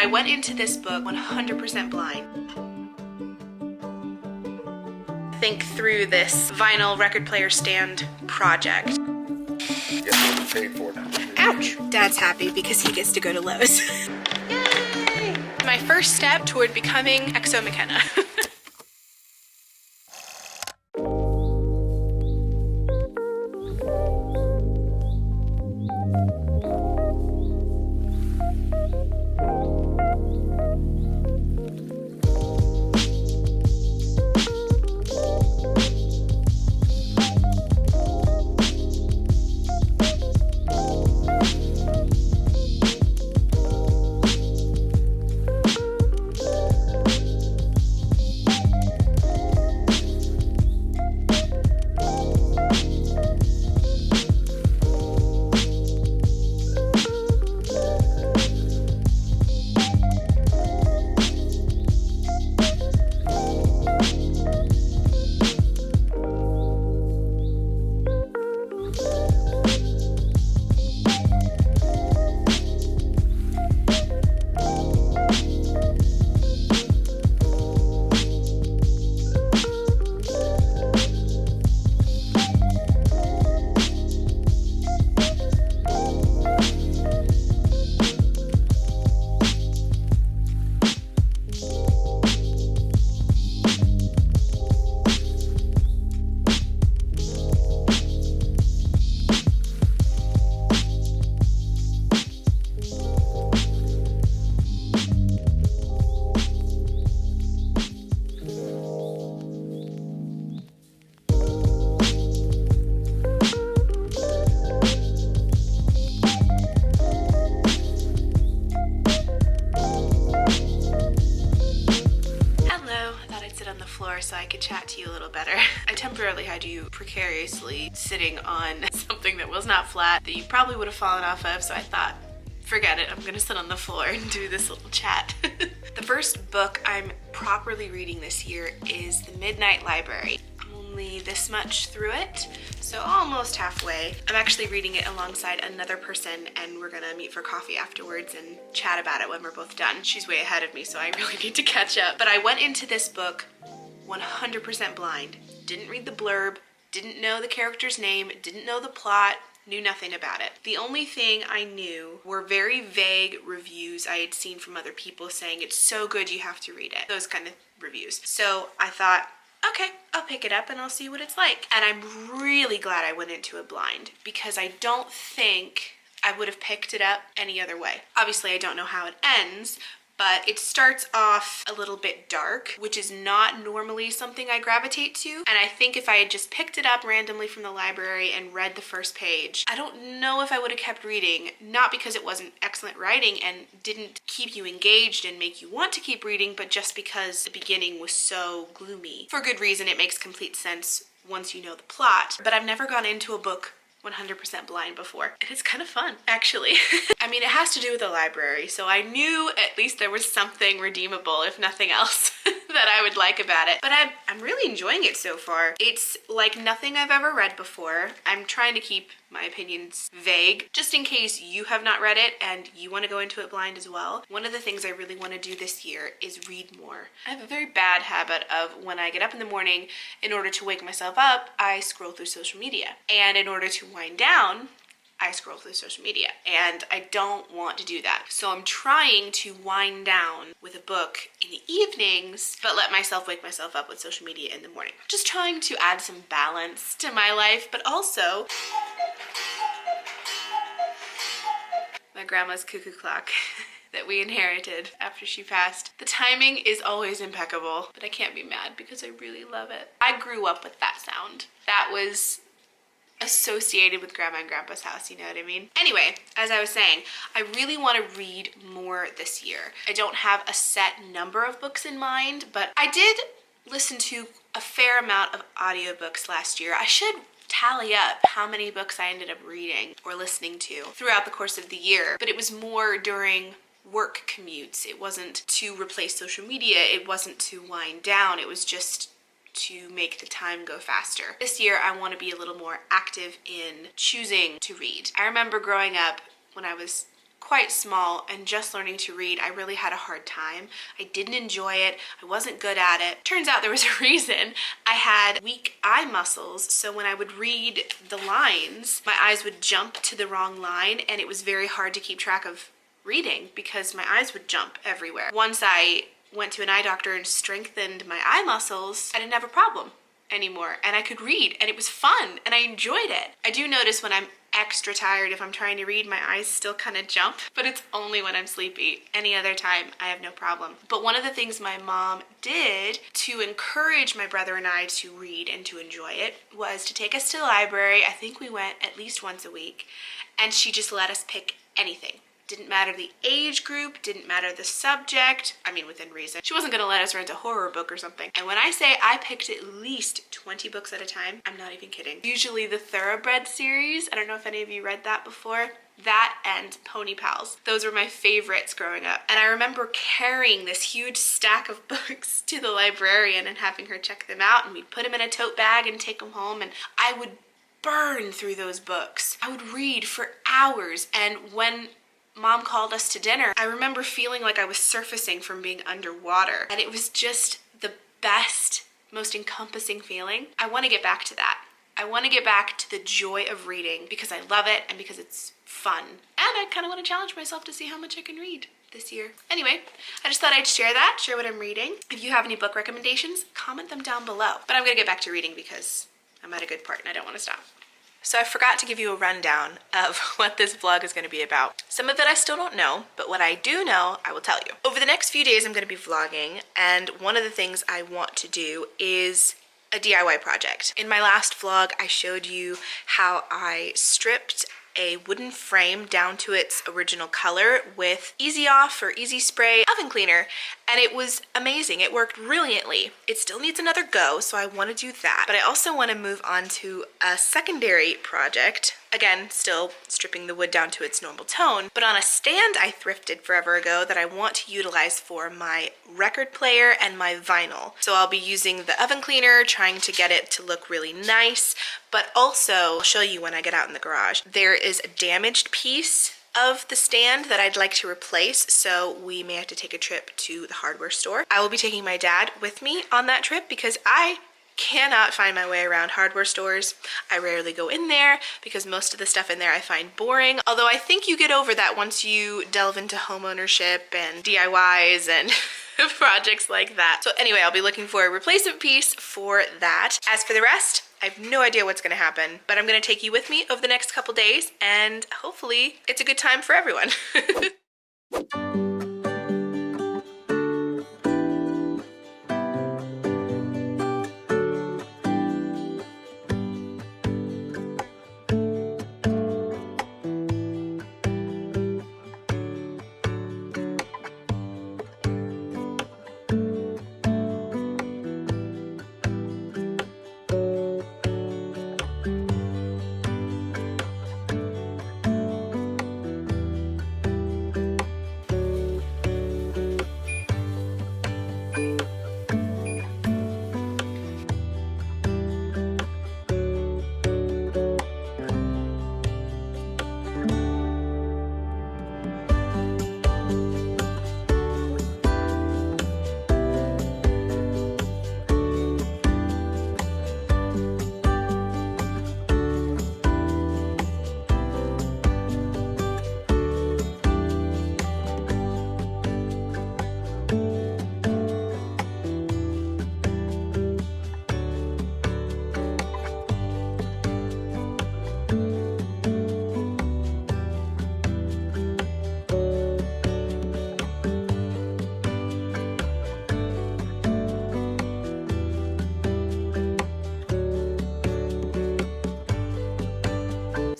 I went into this book 100% blind. Think through this vinyl record player stand project. Yes, paid for it. Ouch! Dad's happy because he gets to go to Lowe's. Yay! My first step toward becoming MaCenna. So I could chat to you a little better. I temporarily had you precariously sitting on something that was not flat that you probably would have fallen off of, so I thought, forget it, I'm gonna sit on the floor and do this little chat. The first book I'm properly reading this year is The Midnight Library. I'm only this much through it, so almost halfway. I'm actually reading it alongside another person, and we're gonna meet for coffee afterwards and chat about it when we're both done. She's way ahead of me, so I really need to catch up. But I went into this book 100% blind. Didn't read the blurb, didn't know the character's name, didn't know the plot, knew nothing about it. The only thing I knew were very vague reviews I had seen from other people saying it's so good you have to read it. Those kind of reviews. So I thought, okay, I'll pick it up and I'll see what it's like. And I'm really glad I went into it blind because I don't think I would have picked it up any other way. Obviously, I don't know how it ends, but it starts off a little bit dark, which is not normally something I gravitate to. And I think if I had just picked it up randomly from the library and read the first page, I don't know if I would have kept reading, not because it wasn't excellent writing and didn't keep you engaged and make you want to keep reading, but just because the beginning was so gloomy. For good reason, it makes complete sense once you know the plot. But I've never gone into a book 100% blind before. And it's kind of fun, actually. I mean, it has to do with the library, so I knew at least there was something redeemable, if nothing else, that I would like about it. But I'm really enjoying it so far. It's like nothing I've ever read before. I'm trying to keep my opinions vague, just in case you have not read it and you want to go into it blind as well. One of the things I really want to do this year is read more. I have a very bad habit of when I get up in the morning, in order to wake myself up, I scroll through social media. And in order to wind down, I scroll through social media, and I don't want to do that. So I'm trying to wind down with a book in the evenings, but let myself wake myself up with social media in the morning. Just trying to add some balance to my life, but also my grandma's cuckoo clock that we inherited after she passed. The timing is always impeccable, but I can't be mad because I really love it. I grew up with that sound. That was associated with Grandma and Grandpa's house, you know what I mean? Anyway, as I was saying, I really want to read more this year. I don't have a set number of books in mind, but I did listen to a fair amount of audiobooks last year. I should tally up how many books I ended up reading or listening to throughout the course of the year, but it was more during work commutes. It wasn't to replace social media, it wasn't to wind down, it was just to make the time go faster. This year, I want to be a little more active in choosing to read. I remember growing up when I was quite small and just learning to read, I really had a hard time. I didn't enjoy it. I wasn't good at it. Turns out there was a reason. I had weak eye muscles, so when I would read the lines, my eyes would jump to the wrong line, and it was very hard to keep track of reading because my eyes would jump everywhere. Once I went to an eye doctor and strengthened my eye muscles, I didn't have a problem anymore, and I could read, and it was fun, and I enjoyed it. I do notice when I'm extra tired, if I'm trying to read, my eyes still kind of jump, but it's only when I'm sleepy. Any other time, I have no problem. But one of the things my mom did to encourage my brother and I to read and to enjoy it was to take us to the library. I think we went at least once a week, and she just let us pick anything. Didn't matter the age group, didn't matter the subject. I mean, within reason. She wasn't gonna let us rent a horror book or something. And when I say I picked at least 20 books at a time, I'm not even kidding. Usually the Thoroughbred series, I don't know if any of you read that before, that and Pony Pals. Those were my favorites growing up. And I remember carrying this huge stack of books to the librarian and having her check them out, and we'd put them in a tote bag and take them home, and I would burn through those books. I would read for hours, and when Mom called us to dinner, I remember feeling like I was surfacing from being underwater, and it was just the best, most encompassing feeling. I want to get back to that. I want to get back to the joy of reading because I love it and because it's fun. And I kind of want to challenge myself to see how much I can read this year. Anyway, I just thought I'd share what I'm reading. If you have any book recommendations, comment them down below. But I'm going to get back to reading because I'm at a good part and I don't want to stop. So I forgot to give you a rundown of what this vlog is going to be about. Some of it I still don't know, but what I do know, I will tell you. Over the next few days, I'm going to be vlogging, and one of the things I want to do is a DIY project. In my last vlog, I showed you how I stripped a wooden frame down to its original color with Easy Off or Easy Spray oven cleaner, and it was amazing. It worked brilliantly. It still needs another go, so I want to do that. But I also want to move on to a secondary project. Again, still stripping the wood down to its normal tone, but on a stand I thrifted forever ago that I want to utilize for my record player and my vinyl. So I'll be using the oven cleaner, trying to get it to look really nice, but also I'll show you when I get out in the garage. There is a damaged piece of the stand that I'd like to replace, so we may have to take a trip to the hardware store. I will be taking my dad with me on that trip because I cannot find my way around hardware stores. I rarely go in there because most of the stuff in there I find boring. Although I think you get over that once you delve into home ownership and DIYs and projects like that. So anyway, I'll be looking for a replacement piece for that. As for the rest, I have no idea what's gonna happen, but I'm gonna take you with me over the next couple days, and hopefully it's a good time for everyone.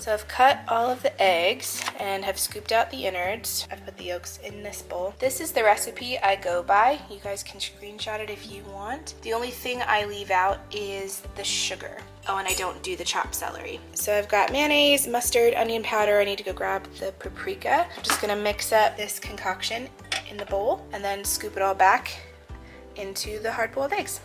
So I've cut all of the eggs and have scooped out the innards. I've put the yolks in this bowl. This is the recipe I go by. You guys can screenshot it if you want. The only thing I leave out is the sugar. Oh, and I don't do the chopped celery. So I've got mayonnaise, mustard, onion powder. I need to go grab the paprika. I'm just gonna mix up this concoction in the bowl and then scoop it all back into the hard-boiled eggs.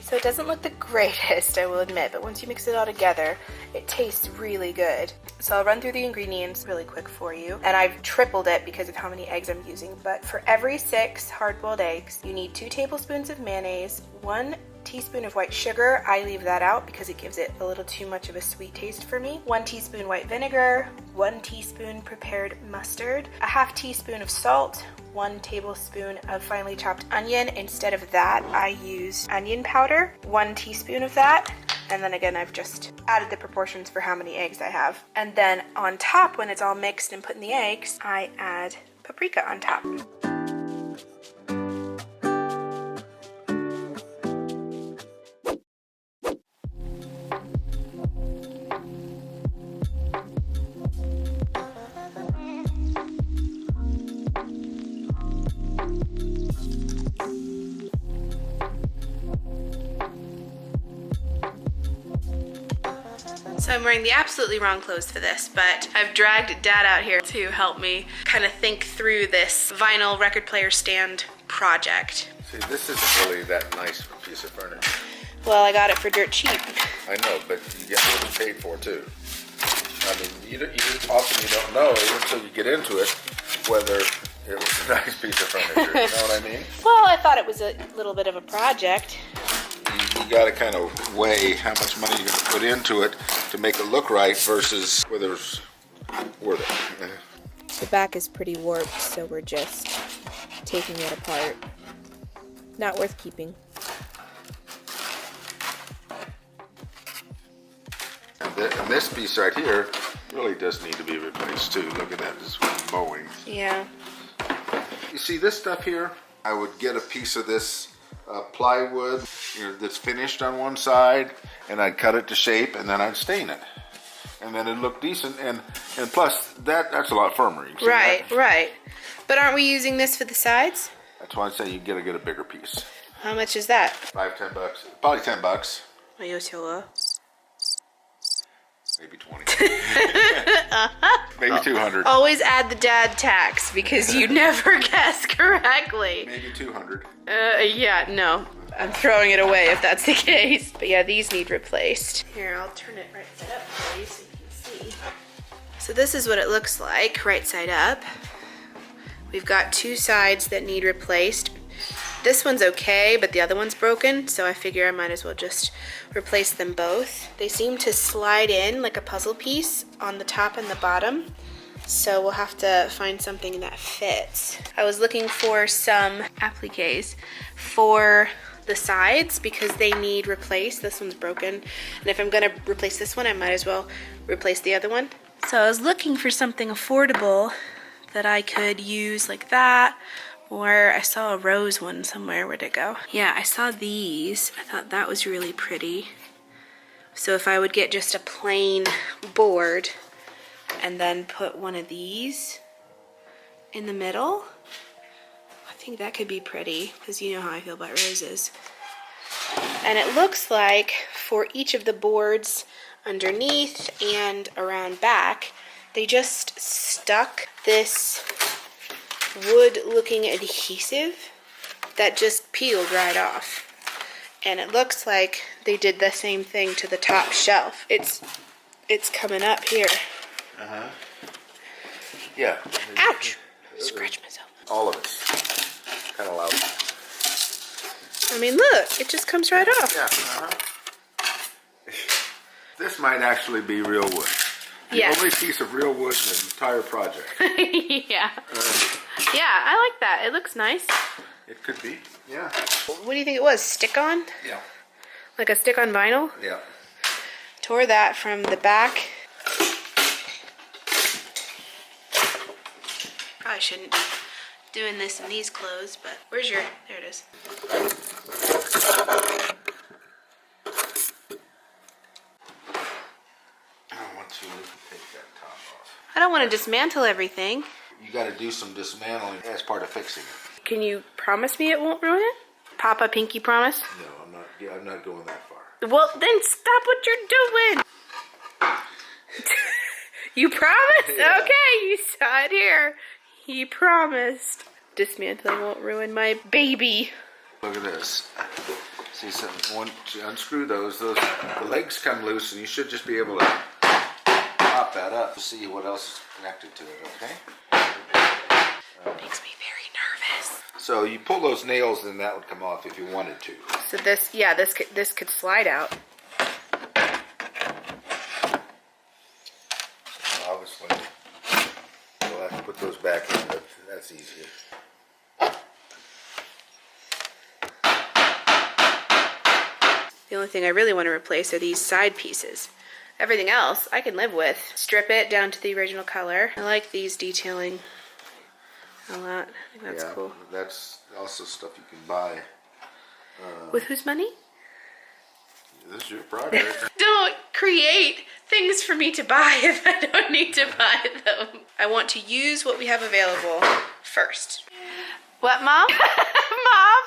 So it doesn't look the greatest, I will admit, but once you mix it all together, it tastes really good. So I'll run through the ingredients really quick for you. And I've tripled it because of how many eggs I'm using. But for every 6 hard-boiled eggs, you need 2 tablespoons of mayonnaise, 1 teaspoon of white sugar. I leave that out because it gives it a little too much of a sweet taste for me. 1 teaspoon white vinegar, 1 teaspoon prepared mustard, a half teaspoon of salt, 1 tablespoon of finely chopped onion. Instead of that, I use onion powder, 1 teaspoon of that. And then again, I've just added the proportions for how many eggs I have. And then on top, when it's all mixed and put in the eggs, I add paprika on top. So I'm wearing the absolutely wrong clothes for this, but I've dragged Dad out here to help me kind of think through this vinyl record player stand project. See, this isn't really that nice piece of furniture. Well, I got it for dirt cheap. I know, but you get what you paid for too. I mean, often you don't know until you get into it whether it was a nice piece of furniture. You know what I mean? Well, I thought it was a little bit of a project. You got to kind of weigh how much money you're going to put into it to make it look right versus whether it's worth it. The back is pretty warped, so we're just taking it apart. Not worth keeping. And this piece right here really does need to be replaced too. Look at that, this mowing. Yeah. You see this stuff here? I would get a piece of this plywood, that's finished on one side, and I'd cut it to shape, and then I'd stain it, and then it'd look decent. And plus, that's a lot firmer. You see Right, that? right. But aren't we using this for the sides? That's why I say you gotta get a bigger piece. How much is that? $5, $10, probably $10. Maybe 20. Maybe 200. Always add the dad tax because you never guess correctly. Maybe 200. Yeah, no. I'm throwing it away if that's the case. But yeah, these need replaced. Here, I'll turn it right side up for you so you can see. So this is what it looks like, right side up. We've got 2 sides that need replaced. This one's okay, but the other one's broken, so I figure I might as well just replace them both. They seem to slide in like a puzzle piece on the top and the bottom, so we'll have to find something that fits. I was looking for some appliques for the sides because they need replaced. This one's broken, and if I'm gonna replace this one, I might as well replace the other one. So I was looking for something affordable that I could use like that, or I saw a rose one somewhere. Where'd it go? Yeah, I saw these. I thought that was really pretty. So if I would get just a plain board and then put one of these in the middle, I think that could be pretty, because you know how I feel about roses. And it looks like for each of the boards underneath and around back, they just stuck this wood-looking adhesive that just peeled right off. And it looks like they did the same thing to the top shelf. It's coming up here. Uh-huh. Yeah. Ouch! Scratch myself. All of it. Kind of loud. I mean, look, it just comes right off. Yeah. Uh-huh. This might actually be real wood. The only piece of real wood in the entire project. Yeah. Yeah, I like that. It looks nice. It could be, yeah. What do you think it was? Stick-on? Yeah. Like a stick-on vinyl? Yeah. Tore that from the back. Probably shouldn't be doing this in these clothes, but where's your... There it is. I don't want to dismantle everything. You got to do some dismantling as part of fixing it. Can you promise me it won't ruin it? Papa pinky promise? No, I'm not. Yeah, I'm not going that far. Well, then stop what you're doing. You promised? Yeah. Okay, you saw it here. He promised. Dismantling won't ruin my baby. Look at this. See, so once you unscrew those, the legs come loose, and you should just be able to pop that up to see what else is connected to it, okay? Makes me very nervous. So you pull those nails, and that would come off if you wanted to. So this, yeah, this could slide out. Obviously, we'll have to put those back in, but that's easier. The only thing I really want to replace are these side pieces. Everything else I can live with. Strip it down to the original color. I like these detailing a lot. I think that's cool. That's also stuff you can buy. With whose money? This is your project. Don't create things for me to buy if I don't need to buy them. I want to use what we have available first. What, Mom? Mom?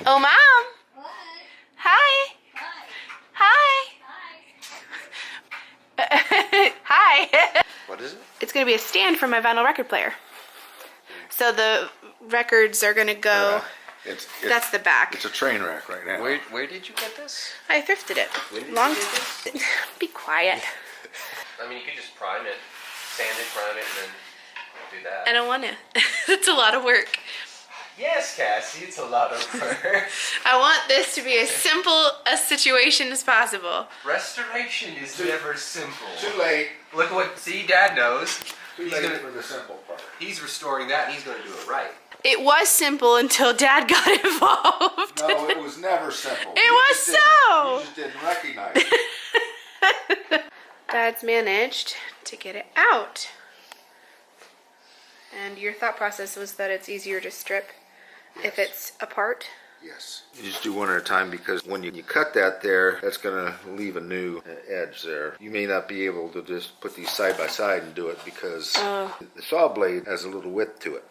Oh, Mom. What? Hi. Hi. Hi. Hi. What is it? It's going to be a stand for my vinyl record player. So the records are going to go... That's the back. It's a train wreck right now. Where did you get this? I thrifted it. Long time. Be quiet. I mean, you could just prime it, sand it, prime it, and then do that. I don't want to. It's a lot of work. Yes, Cassie, it's a lot of work. I want this to be as simple a situation as possible. Restoration is never simple. Too late. Look what, see, Dad knows. Too late for the simple part. He's restoring that, and he's going to do it right. It was simple until Dad got involved. No, it was never simple. It was so. You just didn't recognize it. Dad's managed to get it out. And your thought process was that it's easier to strip if it's apart? Yes. You just do one at a time, because when you cut that there, that's going to leave a new edge there. You may not be able to just put these side by side and do it, because the saw blade has a little width to it.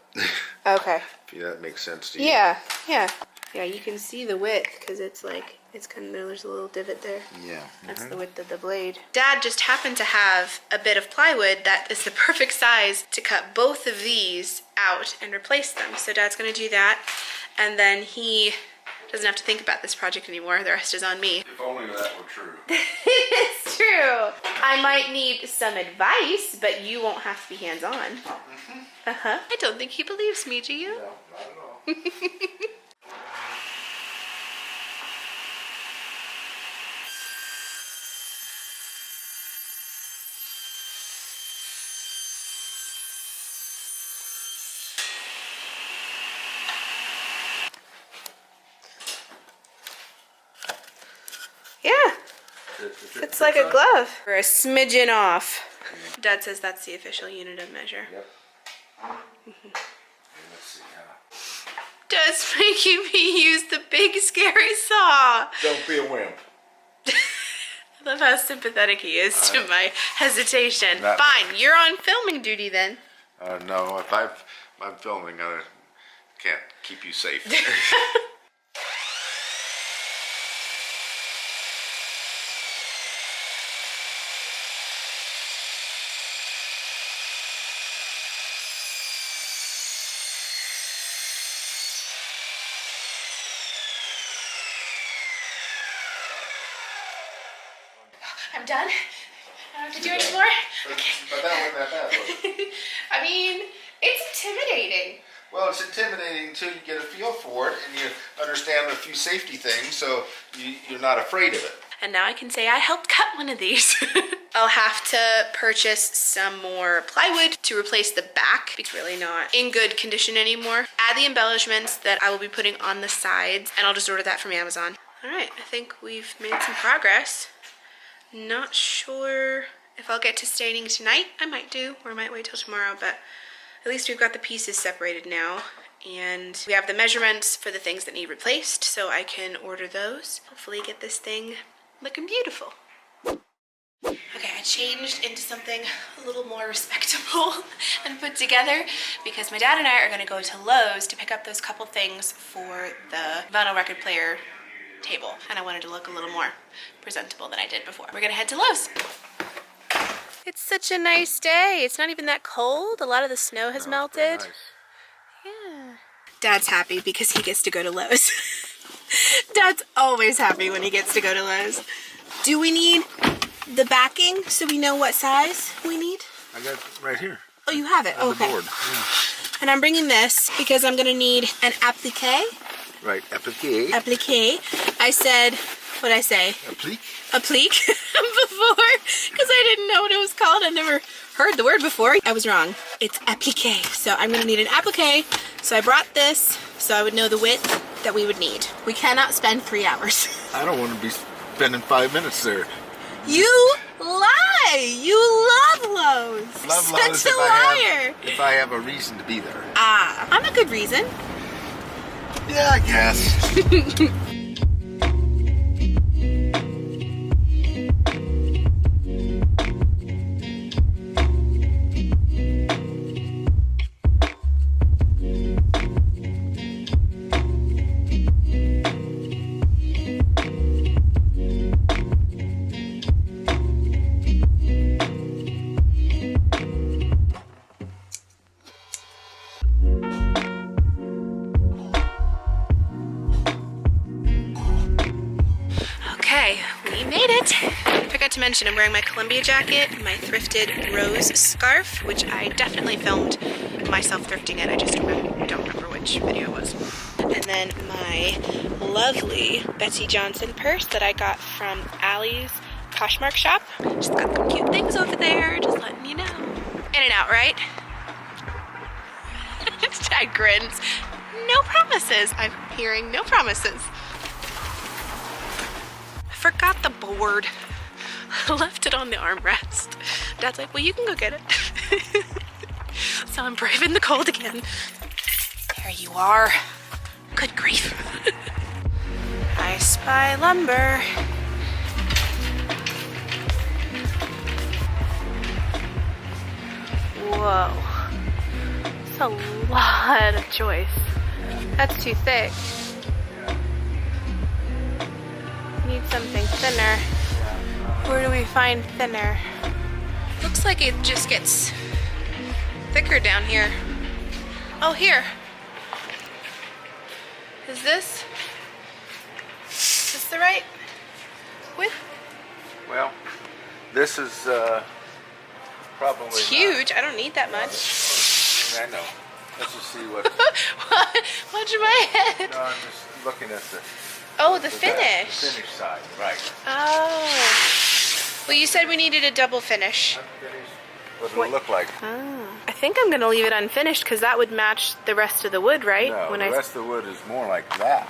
Okay. If that makes sense to you. Yeah, yeah. Yeah, you can see the width because it's like, it's kind of, there's a little divot there. Yeah. That's the width of the blade. Dad just happened to have a bit of plywood that is the perfect size to cut both of these out and replace them. So Dad's going to do that. And then he doesn't have to think about this project anymore. The rest is on me. If only that were true. It's true. I might need some advice, but you won't have to be hands-on. Uh-huh. I don't think he believes me, do you? No, not at all. Yeah. It's like a glove. Or a smidgen off. Dad says that's the official unit of measure. Yep. Let's see how. Does making me use the big scary saw. Don't be a wimp. I love how sympathetic he is to my hesitation. Not Fine, you're on filming duty then. No, if I'm filming, I can't keep you safe. I'm done. I don't have to do any more. But that wasn't that bad, was it? I mean, it's intimidating. Well, it's intimidating until you get a feel for it and you understand a few safety things, so you're not afraid of it. And now I can say I helped cut one of these. I'll have to purchase some more plywood to replace the back. It's really not in good condition anymore. Add the embellishments that I will be putting on the sides, and I'll just order that from Amazon. All right, I think we've made some progress. Not sure if I'll get to staining tonight. I might do, or I might wait till tomorrow, but at least we've got the pieces separated now. And we have the measurements for the things that need replaced, so I can order those. Hopefully get this thing looking beautiful. Okay, I changed into something a little more respectable and put together because my dad and I are going to go to Lowe's to pick up those couple things for the vinyl record player table, and I wanted to look a little more presentable than I did before. We're gonna head to Lowe's. It's such a nice day. It's not even that cold. A lot of the snow has melted. Nice. Yeah. Dad's happy because he gets to go to Lowe's. Dad's always happy when he gets to go to Lowe's. Do we need the backing so we know what size we need? I got it right here. Oh, you have it? On Okay. the board. Yeah. And I'm bringing this because I'm going to need an applique. Right, applique. Applique. I said, what'd I say? Applique? Applique before because I didn't know what it was called. I've never heard the word before. I was wrong. It's applique. So I'm going to need an applique. So I brought this so I would know the width that we would need. We cannot spend 3 hours. I don't want to be spending 5 minutes there. You lie! You love Lowe's! Love Lowe's Such a liar! if I have a reason to be there. Ah, I'm a good reason. Yeah, I guess. Okay, we made it. I forgot to mention I'm wearing my Columbia jacket, my thrifted rose scarf, which I definitely filmed myself thrifting it. I just don't remember which video it was. And then my lovely Betsy Johnson purse that I got from Allie's Poshmark shop. Just got some cute things over there, just letting you know. In and out, right? Dad grins. No promises. I'm hearing no promises. I forgot the board. I left it on the armrest. Dad's like, well, you can go get it. So I'm braving the cold again. There you are. Good grief. I spy lumber. Whoa. That's a lot of choice. That's too thick. Need something thinner. Where do we find thinner? Looks like it just gets thicker down here. Oh, here. Is this the right width? Well, this is probably It's huge. I don't need that much. I know. Let's just see what. Watch my head. No, I'm just looking at the. Oh, the finish. The finish side, right. Oh. Well, you said we needed a double finish. Unfinished. What it'll look like. Oh. I think I'm gonna leave it unfinished because that would match the rest of the wood, right? No, the rest of the wood is more like that.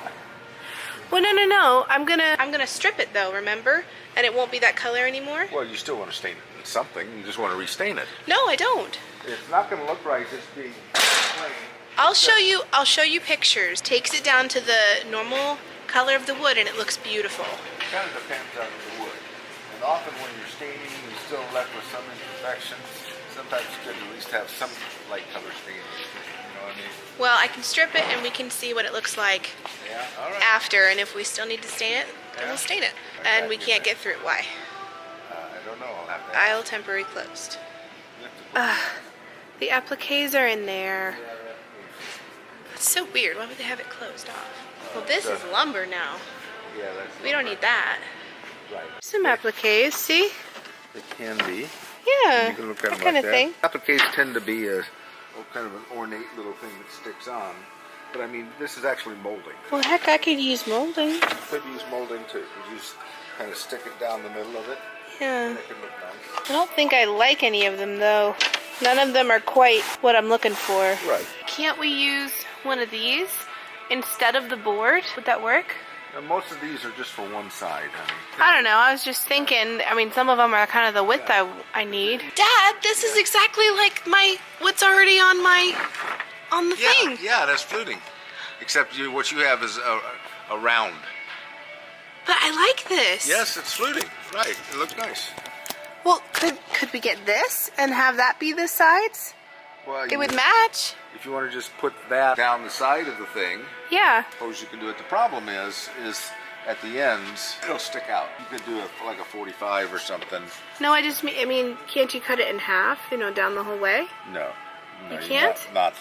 Well, no. I'm gonna strip it though. Remember, and it won't be that color anymore. Well, you still want to stain it in something. You just want to restain it. No, I don't. It's not going to look right just being plain. I'll show you pictures. Takes it down to the normal color of the wood, and it looks beautiful. It kind of depends on the wood. And often when you're staining, you're still left with some imperfections. Sometimes it's good to at least have some light color staining. You know what I mean? Well, I can strip it, and we can see what it looks like Yeah, all right. after. And if we still need to stain it, then Yeah. we'll stain it. Okay, And we can't get through it. Why? I don't know. I'll have to Aisle temporary closed. The appliques are in there. It's so weird. Why would they have it closed off? Well, this is lumber now. Yeah, that's We don't need that. right. Some appliques, see? It can be. Yeah, You can look at that them kind like of that. thing. Appliques tend to be a kind of an ornate little thing that sticks on. But I mean, this is actually molding. Well, heck, I could use molding. You could use molding too. You just kind of stick it down the middle of it. Yeah. And it can look nice. I don't think I like any of them, though. None of them are quite what I'm looking for. Right. Can't we use one of these instead of the board? Would that work? Now, most of these are just for one side, honey. I don't know. I was just thinking, I mean, some of them are kind of the width I need. Dad, this is exactly like what's already on the thing. Yeah, that's fluting. Except what you have is a round. But I like this. Yes, it's fluting. Right. It looks nice. Well, could we get this and have that be the sides? Well, It would match. If you want to just put that down the side of the thing, Yeah. suppose you can do it. The problem is at the ends, it'll stick out. You could do like a 45 or something. No, I mean, can't you cut it in half, down the whole way? No. You can't? Not.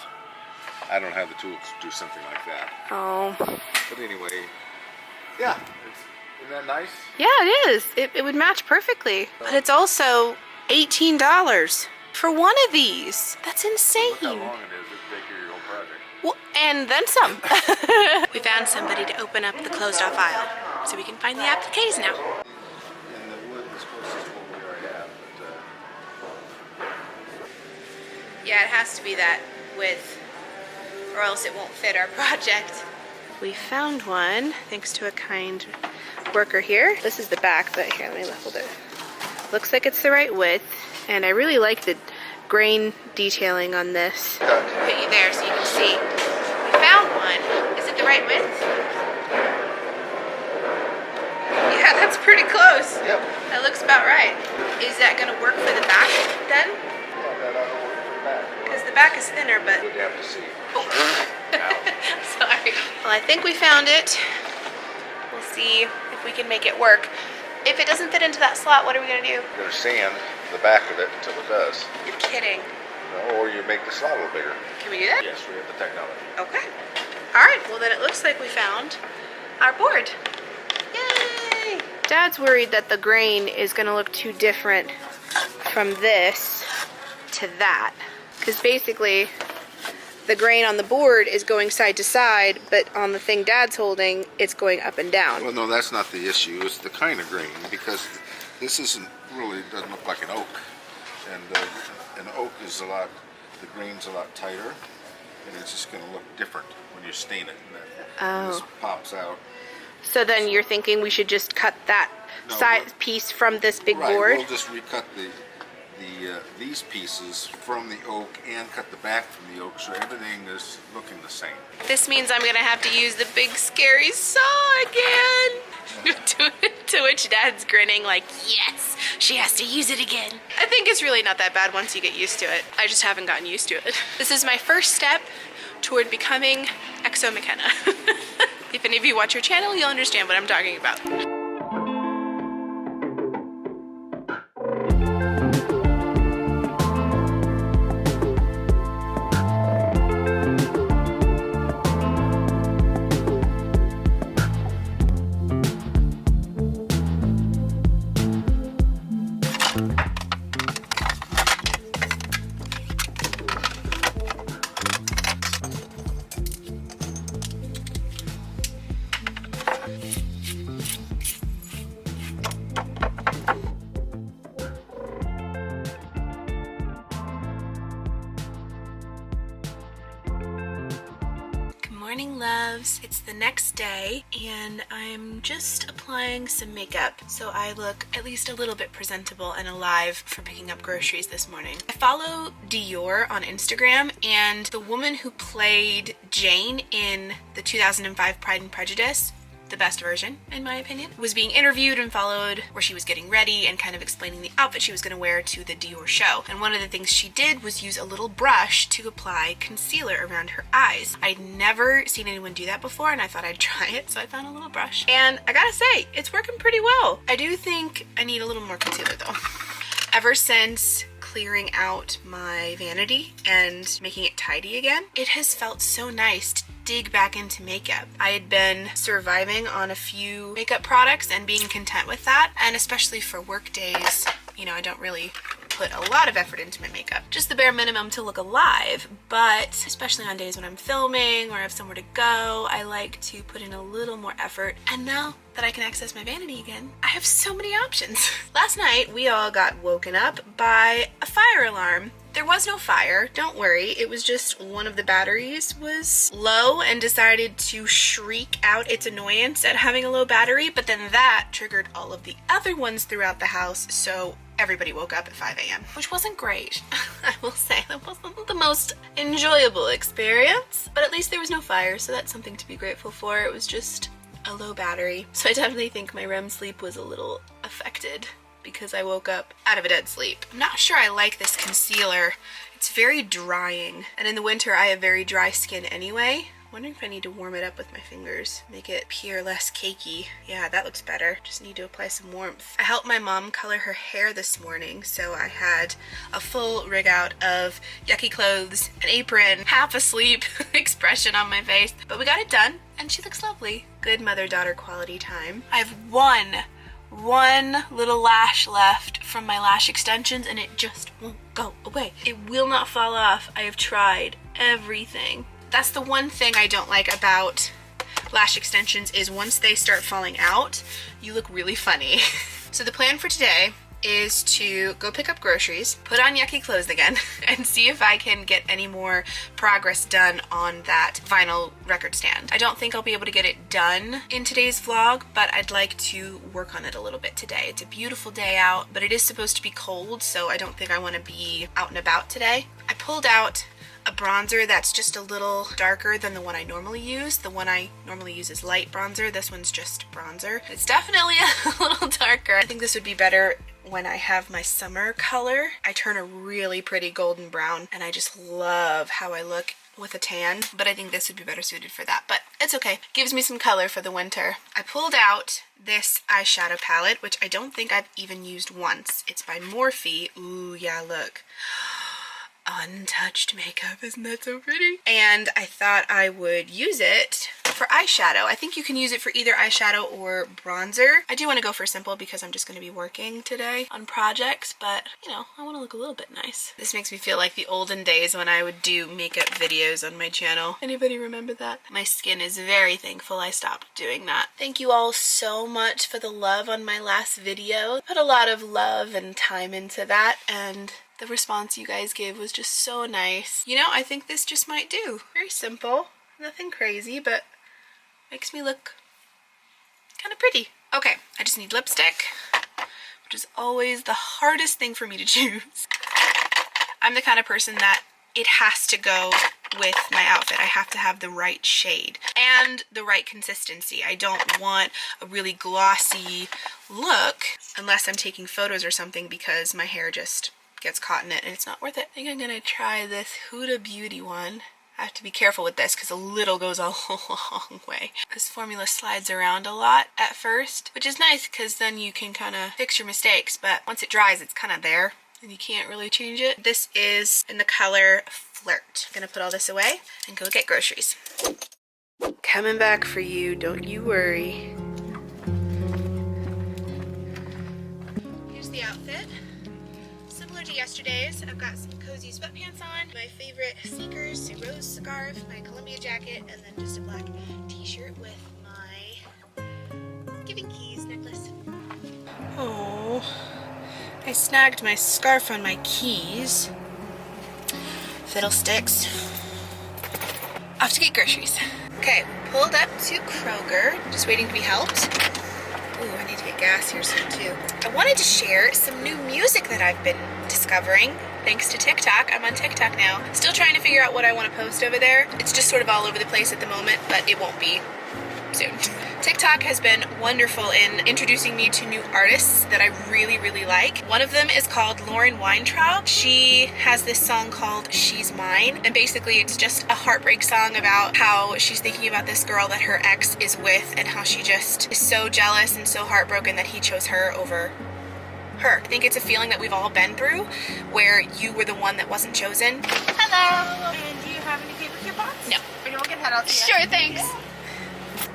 I don't have the tools to do something like that. Oh. But anyway, Yeah. Isn't that nice? Yeah, it is. It would match perfectly. But it's also $18 for one of these. That's insane. Look how long it is. It'd take your whole project. Well, and then some. We found somebody to open up the closed off aisle so we can find the appliques now. And the wood is closest to what we already have. But, Yeah, it has to be that width or else it won't fit our project. We found one thanks to a kind worker here. This is the back, but here, let me hold it. Looks like it's the right width, and I really like the grain detailing on this. I'll put you there so you can see. We found one. Is it the right width? Yeah, that's pretty close. Yep. That looks about right. Is that gonna work for the back then? yeah, that ought to work for the back. Because the back is thinner, but... We'd have to see. Sorry. Well, I think we found it. We'll see if we can make it work. If it doesn't fit into that slot, what are we gonna do? You're gonna sand the back of it until it does. You're kidding. No, or you make the slot a little bigger. Can we do that? Yes, we have the technology. Okay. All right, well then it looks like we found our board. Yay! Dad's worried that the grain is gonna look too different from this to that. Because basically, the grain on the board is going side to side, but on the thing Dad's holding, it's going up and down. Well, no, that's not the issue. It's the kind of grain, because this isn't really, doesn't look like an oak. And an oak is the grain's a lot tighter, and it's just going to look different when you stain it. And this pops out. So then you're thinking we should just cut that side piece from this big Right, board? we'll just recut these pieces from the oak and cut the back from the oak, so everything is looking the same. This means I'm gonna have to use the big scary saw again. to which Dad's grinning like, yes, she has to use it again. I think it's really not that bad once you get used to it. I just haven't gotten used to it. This is my first step toward becoming Exo MaCenna. If any of you watch your channel, you'll understand what I'm talking about. Morning loves, it's the next day and I'm just applying some makeup so I look at least a little bit presentable and alive for picking up groceries this morning. I follow Dior on Instagram, and the woman who played Jane in the 2005 Pride and Prejudice, the best version in my opinion, was being interviewed and followed where she was getting ready and kind of explaining the outfit she was going to wear to the Dior show. And one of the things she did was use a little brush to apply concealer around her eyes. I'd never seen anyone do that before and I thought I'd try it, so I found a little brush. And I gotta say, it's working pretty well. I do think I need a little more concealer though. Ever since clearing out my vanity and making it tidy again, it has felt so nice to dig back into makeup. I had been surviving on a few makeup products and being content with that, and especially for work days, you know, I don't really put a lot of effort into my makeup, just the bare minimum to look alive, but especially on days when I'm filming or I have somewhere to go, I like to put in a little more effort. And now that I can access my vanity again, I have so many options. Last night we all got woken up by a fire alarm. There was no fire, don't worry, it was just one of the batteries was low and decided to shriek out its annoyance at having a low battery, but then that triggered all of the other ones throughout the house, so everybody woke up at 5 a.m., which wasn't great. I will say, that wasn't the most enjoyable experience, but at least there was no fire, so that's something to be grateful for. It was just a low battery, so I definitely think my REM sleep was a little affected because I woke up out of a dead sleep. I'm not sure I like this concealer. It's very drying, and in the winter I have very dry skin anyway. I'm wondering if I need to warm it up with my fingers, make it appear less cakey. Yeah, that looks better. Just need to apply some warmth. I helped my mom color her hair this morning, so I had a full rig out of yucky clothes, an apron, half asleep expression on my face, but we got it done. and she looks lovely. Good mother-daughter quality time. I have one little lash left from my lash extensions, and it just won't go away. It will not fall off. I have tried everything. That's the one thing I don't like about lash extensions, is once they start falling out, you look really funny. So the plan for today is to go pick up groceries, put on yucky clothes again, and see if I can get any more progress done on that vinyl record stand. I don't think I'll be able to get it done in today's vlog, but I'd like to work on it a little bit today. It's a beautiful day out, but it is supposed to be cold, so I don't think I want to be out and about today. I pulled out a bronzer that's just a little darker than the one I normally use. The one I normally use is light bronzer. This one's just bronzer. It's definitely a little darker. I think this would be better when I have my summer color. I turn a really pretty golden brown, and I just love how I look with a tan, but I think this would be better suited for that, but it's okay. Gives me some color for the winter. I pulled out this eyeshadow palette, which I don't think I've even used once. It's by Morphe. Ooh, yeah, look. Untouched makeup, isn't that so pretty? And I thought I would use it for eyeshadow. I think you can use it for either eyeshadow or bronzer. I do want to go for simple because I'm just going to be working today on projects, but you know, I want to look a little bit nice. This makes me feel like the olden days when I would do makeup videos on my channel. Anybody remember that? My skin is very thankful I stopped doing that. Thank you all so much for the love on my last video. Put a lot of love and time into that, and the response you guys gave was just so nice. You know, I think this just might do. Very simple, nothing crazy, but makes me look kind of pretty. Okay, I just need lipstick, which is always the hardest thing for me to choose. I'm the kind of person that it has to go with my outfit. I have to have the right shade and the right consistency. I don't want a really glossy look unless I'm taking photos or something, because my hair just gets caught in it and it's not worth it. I think I'm gonna try this Huda Beauty one. I have to be careful with this because a little goes a long way. This formula slides around a lot at first, which is nice because then you can kind of fix your mistakes, but once it dries, it's kind of there and you can't really change it. This is in the color Flirt. I'm gonna put all this away and go get groceries. Coming back for you, don't you worry. Here's the outfit. To yesterday's, I've got some cozy sweatpants on, my favorite sneakers, a rose scarf, my Columbia jacket, and then just a black t-shirt with my giving keys necklace. Oh, I snagged my scarf on my keys. Fiddlesticks. Off to get groceries. Okay, pulled up to Kroger, just waiting to be helped. Ooh, I need to get gas here soon too. I wanted to share some new music that I've been discovering thanks to TikTok. I'm on TikTok now. Still trying to figure out what I want to post over there. It's just sort of all over the place at the moment, but it won't be soon. TikTok has been wonderful in introducing me to new artists that I really, really like. One of them is called Weintraub. She has this song called She's Mine, and basically it's just a heartbreak song about how she's thinking about this girl that her ex is with and how she just is so jealous and so heartbroken that he chose her over her. I think it's a feeling that we've all been through, where you were the one that wasn't chosen. Hello! And do you have any paper coupons? No. Or no one can head out to you? Sure, thanks. Yeah.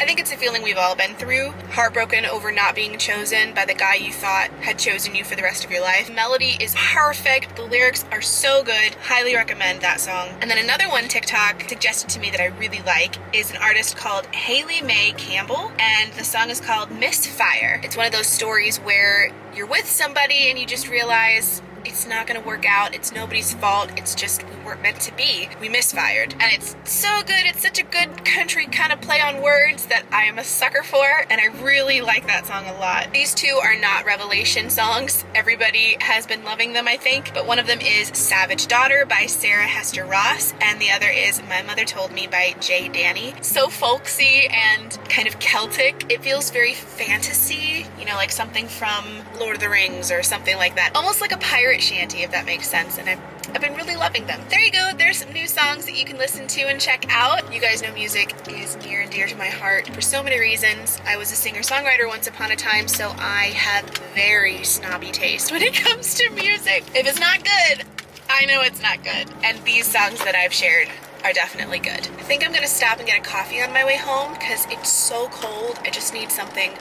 I think it's a feeling we've all been through, heartbroken over not being chosen by the guy you thought had chosen you for the rest of your life. The melody is perfect, the lyrics are so good, highly recommend that song. And then another one TikTok suggested to me that I really like is an artist called Haley Mae Campbell, and the song is called Misfire. It's one of those stories where you're with somebody and you just realize it's not gonna work out, it's nobody's fault, it's just we weren't meant to be. We misfired. And it's so good, it's such a good country kind of play on words that I am a sucker for, and I really like that song a lot. These two are not revelation songs. Everybody has been loving them, I think, but one of them is Savage Daughter by Sarah Hester Ross, and the other is My Mother Told Me by Jay Danny. So folksy and kind of Celtic. It feels very fantasy, you know, like something from Lord of the Rings or something like that. Almost like a pirate shanty, if that makes sense, and I've been really loving them. There you go, there's some new songs that you can listen to and check out. You guys know music is near and dear to my heart for so many reasons. I was a singer-songwriter once upon a time, so I have very snobby taste when it comes to music. If it's not good, I know it's not good. And these songs that I've shared are definitely good. I think I'm gonna stop and get a coffee on my way home because it's so cold. I just need something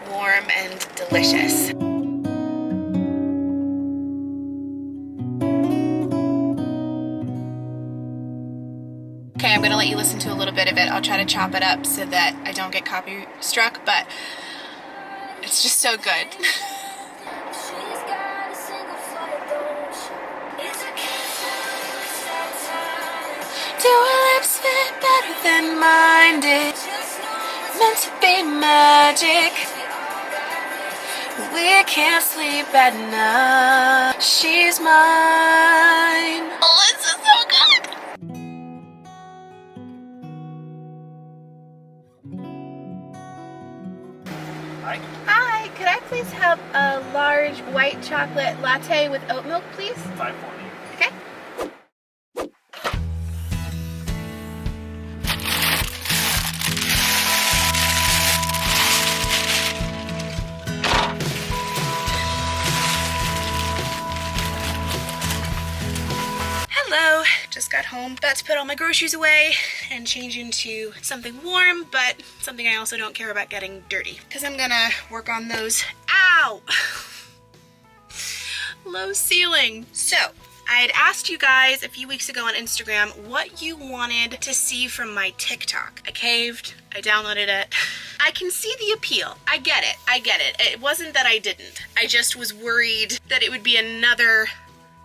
warm and delicious. Okay, I'm gonna let you listen to a little bit of it. I'll try to chop it up so that I don't get copy struck, but it's just so good. Do her lips fit better than mine did? Meant to be magic. We can't sleep at night. She's mine. Oh, this is so good. Hi, could I please have a large white chocolate latte with oat milk, please? 540. Okay. Hello, just got home. About to put all my groceries away and change into something warm, but something I also don't care about getting dirty. Because I'm gonna work on those. Ow! Low ceiling. So, I had asked you guys a few weeks ago on Instagram what you wanted to see from my TikTok. I caved. I downloaded it. I can see the appeal. I get it. I get it. It wasn't that I didn't. I just was worried that it would be another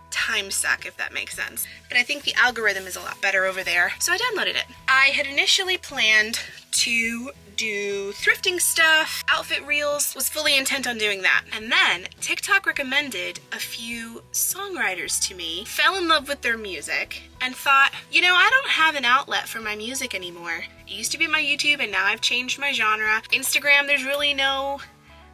time suck, if that makes sense. But I think the algorithm is a lot better over there, so I downloaded it. I had initially planned to do thrifting stuff, outfit reels, was fully intent on doing that. And then TikTok recommended a few songwriters to me, fell in love with their music, and thought, you know, I don't have an outlet for my music anymore. It used to be my YouTube, and now I've changed my genre. Instagram, there's really no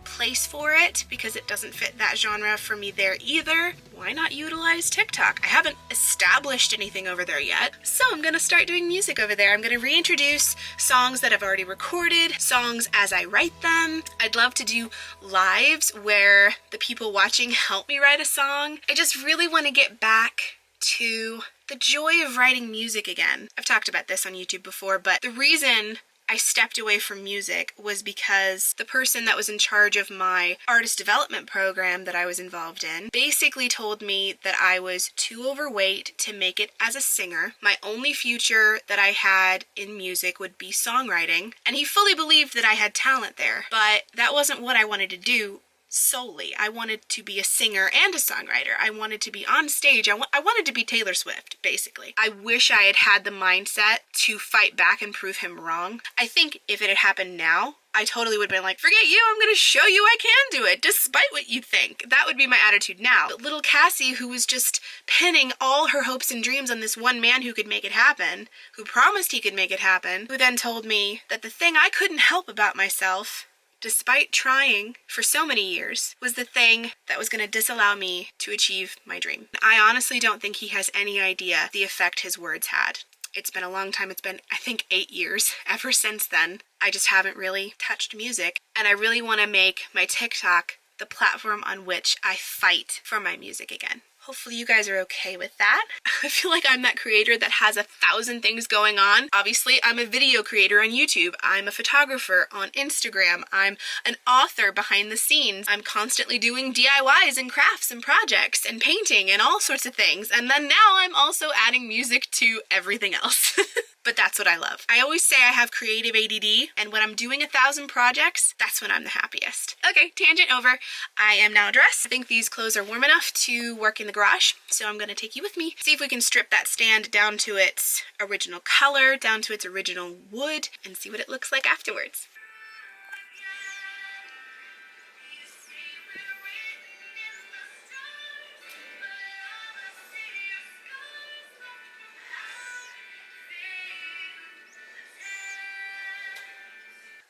place for it because it doesn't fit that genre for me there either. Why not utilize TikTok? I haven't established anything over there yet, so I'm gonna start doing music over there. I'm gonna reintroduce songs that I've already recorded, songs as I write them. I'd love to do lives where the people watching help me write a song. I just really want to get back to the joy of writing music again. I've talked about this on YouTube before, but the reason I stepped away from music was because the person that was in charge of my artist development program that I was involved in basically told me that I was too overweight to make it as a singer. My only future that I had in music would be songwriting, and he fully believed that I had talent there, but that wasn't what I wanted to do solely. I wanted to be a singer and a songwriter. I wanted to be on stage. I wanted to be Taylor Swift, basically. I wish I had had the mindset to fight back and prove him wrong. I think if it had happened now, I totally would have been like, forget you, I'm gonna show you I can do it, despite what you think. That would be my attitude now. But little Cassie, who was just pinning all her hopes and dreams on this one man who could make it happen, who promised he could make it happen, who then told me that the thing I couldn't help about myself, despite trying for so many years, was the thing that was going to disallow me to achieve my dream. I honestly don't think he has any idea the effect his words had. It's been a long time. It's been, I think, 8 years. Ever since then, I just haven't really touched music. And I really want to make my TikTok the platform on which I fight for my music again. Hopefully you guys are okay with that. I feel like I'm that creator that has 1,000 things going on. Obviously, I'm a video creator on YouTube. I'm a photographer on Instagram. I'm an author behind the scenes. I'm constantly doing DIYs and crafts and projects and painting and all sorts of things. And then now I'm also adding music to everything else. But that's what I love. I always say I have creative ADD, and when I'm doing 1,000 projects, that's when I'm the happiest. Okay, tangent over. I am now dressed. I think these clothes are warm enough to work in the garage, so I'm gonna take you with me. See if we can strip that stand down to its original color, down to its original wood, and see what it looks like afterwards.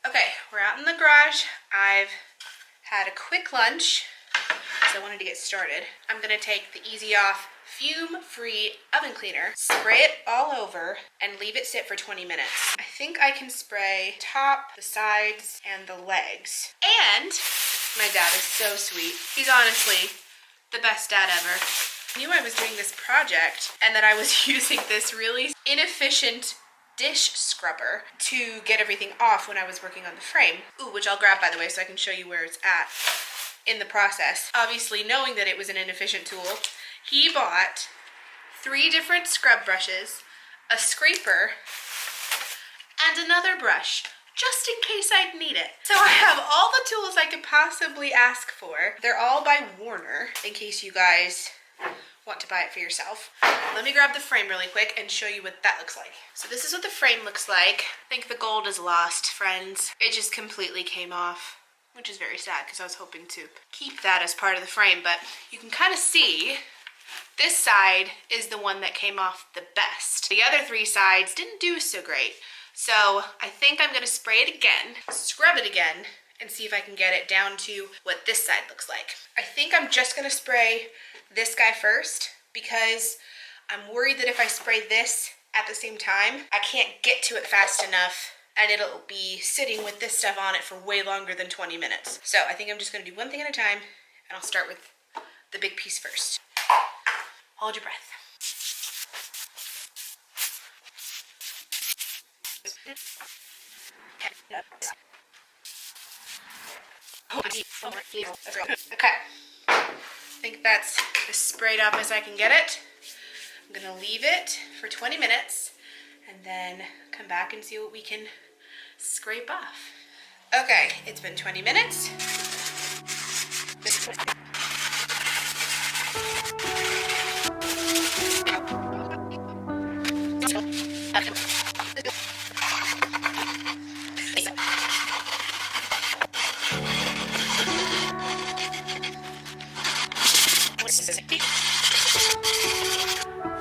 Okay, we're out in the garage. I've had a quick lunch, so I wanted to get started. I'm gonna take the Easy Off fume-free oven cleaner, spray it all over, and leave it sit for 20 minutes. I think I can spray top, the sides, and the legs. And my dad is so sweet. He's honestly the best dad ever. knew I was doing this project and that I was using this really inefficient dish scrubber to get everything off when I was working on the frame. Ooh, which I'll grab, by the way, so I can show you where it's at in the process. Obviously, knowing that it was an inefficient tool, he bought 3 different scrub brushes, a scraper, and another brush, just in case I'd need it. So I have all the tools I could possibly ask for. They're all by Warner, in case you guys want to buy it for yourself. Let me grab the frame really quick and show you what that looks like. So this is what the frame looks like. I think the gold is lost, friends. It just completely came off, which is very sad because I was hoping to keep that as part of the frame, but you can kind of see this side is the one that came off the best. The other 3 sides didn't do so great. So I think I'm gonna spray it again, scrub it again, and see if I can get it down to what this side looks like. I think I'm just gonna spray this guy first because I'm worried that if I spray this at the same time, I can't get to it fast enough and it'll be sitting with this stuff on it for way longer than 20 minutes. So I think I'm just gonna do one thing at a time and I'll start with the big piece first. Hold your breath. Okay. I think that's as sprayed up as I can get it. I'm gonna leave it for 20 minutes and then come back and see what we can scrape off. Okay, it's been 20 minutes.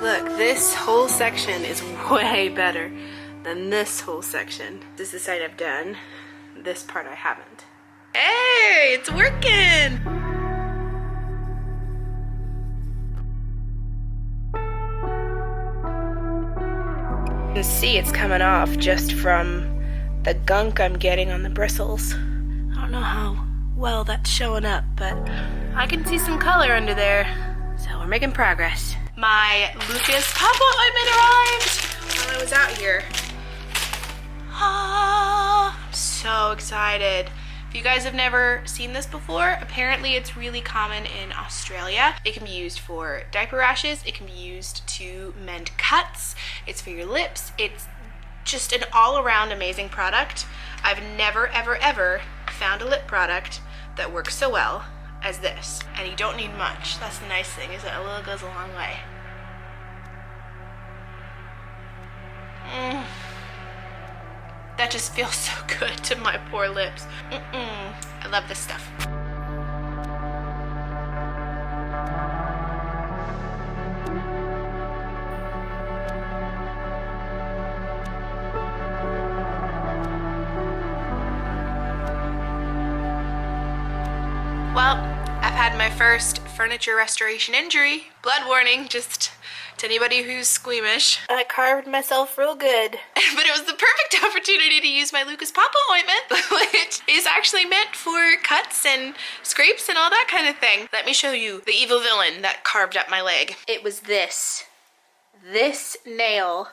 Look, this whole section is way better than this whole section. This is the side I've done. This part I haven't. Hey, it's working! You can see it's coming off just from the gunk I'm getting on the bristles. I don't know how well that's showing up, but I can see some color under there. So we're making progress. My Lucas Papa ointment arrived while I was out here. I'm so excited. If you guys have never seen this before, apparently it's really common in Australia. It can be used for diaper rashes. It can be used to mend cuts. It's for your lips. It's just an all-around amazing product. I've never, ever, ever found a lip product that works so well as this. And you don't need much. That's the nice thing, is that a little goes a long way. That just feels so good to my poor lips. I love this stuff. Well, I've had my first furniture restoration injury. Blood warning, just to anybody who's squeamish. I carved myself real good. But it was the perfect opportunity to use my Lucas Papa ointment, which is actually meant for cuts and scrapes and all that kind of thing. Let me show you the evil villain that carved up my leg. It was this nail.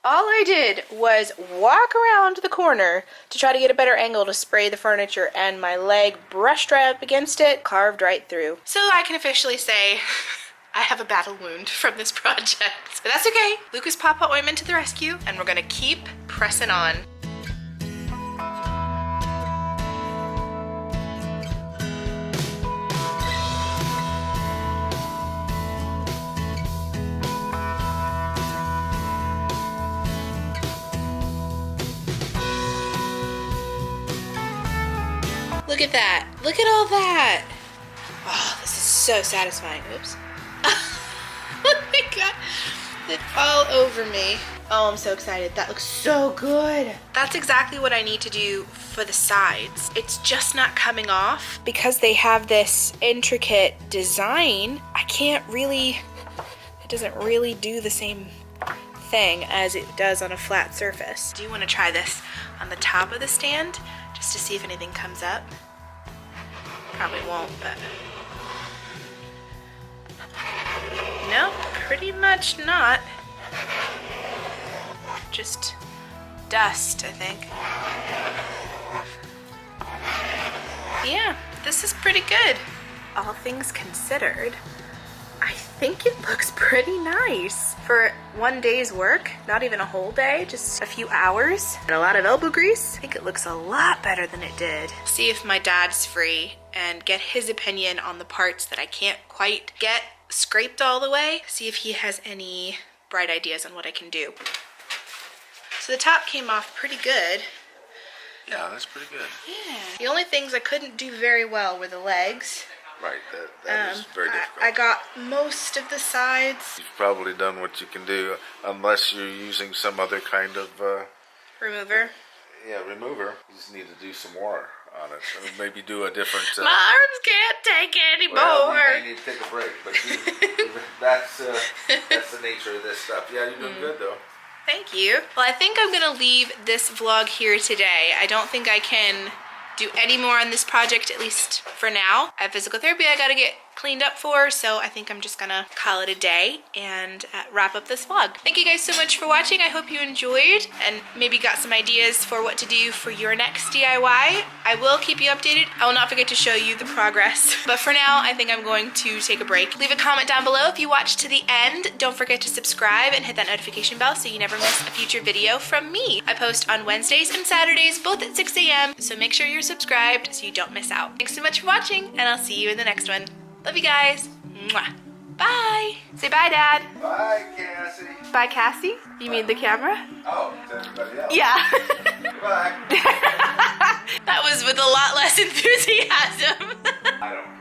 All I did was walk around the corner to try to get a better angle to spray the furniture, and my leg brushed right up against it, carved right through. So I can officially say I have a battle wound from this project. But that's okay. Lucas Papa ointment to the rescue, and we're gonna keep pressing on. Look at that. Look at all that. Oh, this is so satisfying. Oops. Oh my god. It's all over me. Oh, I'm so excited. That looks so good. That's exactly what I need to do for the sides. It's just not coming off. Because they have this intricate design, I can't really, it doesn't really do the same thing as it does on a flat surface. I do want to try this on the top of the stand just to see if anything comes up. Probably won't, but No, pretty much not. Just dust, I think. Yeah, this is pretty good. All things considered, I think it looks pretty nice. For one day's work, not even a whole day, just a few hours, and a lot of elbow grease, I think it looks a lot better than it did. See if my dad's free and get his opinion on the parts that I can't quite get scraped all the way. See if he has any bright ideas on what I can do. So the top came off pretty good. Yeah, that's pretty good. Yeah. The only things I couldn't do very well were the legs. Right, that is very difficult. I got most of the sides. You've probably done what you can do, unless you're using some other kind of... Remover. Yeah, remover. You just need to do some more on it. Or maybe do a different... My arms can't take it anymore. Well, you may need to take a break, but that's the nature of this stuff. Yeah, you're doing good, though. Thank you. Well, I think I'm gonna leave this vlog here today. I don't think I can do any more on this project, at least for now. I have physical therapy I gotta get cleaned up for, so I think I'm just gonna call it a day and wrap up this vlog. Thank you guys so much for watching. I hope you enjoyed and maybe got some ideas for what to do for your next DIY. I will keep you updated. I will not forget to show you the progress. But for now, I think I'm going to take a break. Leave a comment down below if you watched to the end. Don't forget to subscribe and hit that notification bell so you never miss a future video from me. I post on Wednesdays and Saturdays, both at 6 a.m. So make sure you're subscribed so you don't miss out. Thanks so much for watching, and I'll see you in the next one. Love you guys. Mwah. Bye. Say bye, Dad. Bye, Cassie. Bye, Cassie. You mean the camera? Oh, to everybody else. Yeah. Goodbye. That was with a lot less enthusiasm. I don't